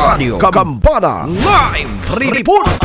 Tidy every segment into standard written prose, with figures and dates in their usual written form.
Radio Kagambana Live Report.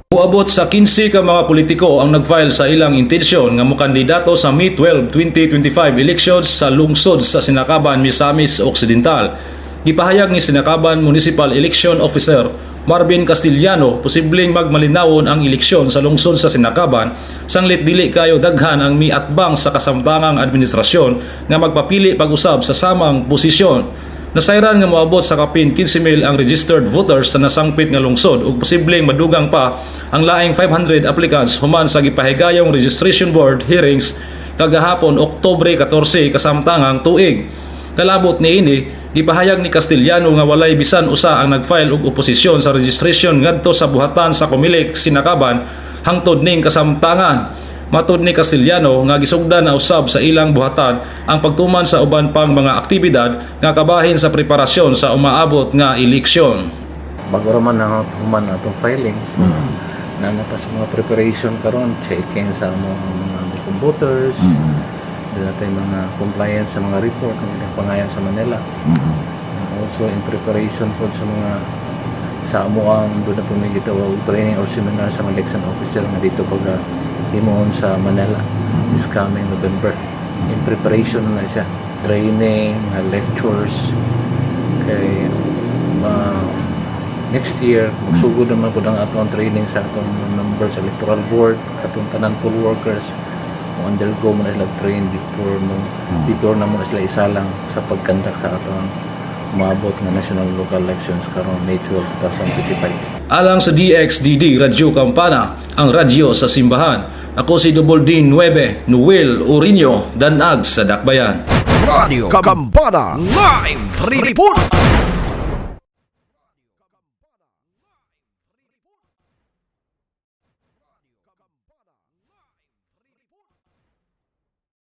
Uabot sa 15 ka mga politiko ang nag-file sa ilang intensyon nga mokandidato sa May 12, 2025 elections sa lungsod sa Sinakaban, Misamis Occidental. Gipahayag ni Sinakaban Municipal Election Officer Marvin Castillano posibleng magmalinawon ang eleksyon sa lungsod sa Sinakaban sanglit dili kayo daghan ang miatbang sa kasamtangang administrasyon nga magpapili pag-usab sa samang posisyon. Nasayran nga moabot sa kapin 15,000 ang registered voters sa nasangpit nga lungsod ug posibleng madugang pa ang laing 500 applicants human sa gipahigayong registration board hearings kagahapon Oktubre 14 kasamtangang tuig. Kalabot niini, gipahayag ni Castillano nga walay bisan usa ang nag-file og oposisyon sa registration ngadto sa buhatan sa Comelec Sinakaban hangtod ning kasamtangan. Matud ni Castillano nga gisugdan na usab sa ilang buhatan ang pagtuman sa uban pang mga aktibidad nga kabahin sa preparasyon sa umaabot nga eleksyon. Bago raman na human atong filing, so, na sa mga preparation karon, check-in sa mga computers, dila tayo mga compliance sa mga report ng pangayan sa Manila. Also in preparation po sa mga sa amuang doon na pumigit o training or seminar sa mga election officer nga dito pag himoon sa Manila this coming November. In preparation na siya, training, lectures kay next year magsugod naman po ang atong training sa atong member sa electoral board, atong tanan poll workers undergo mo na sila train before na mo na sila isalang sa pagkandak sa atong umabot na national local elections karon May 12, 2025. Alang sa DXDD Radyo Kampana, ang radyo sa simbahan. Ako si Double D 9 Noel Urinyo, Danag sa Dakbayan. Radio Kagambana Live Report.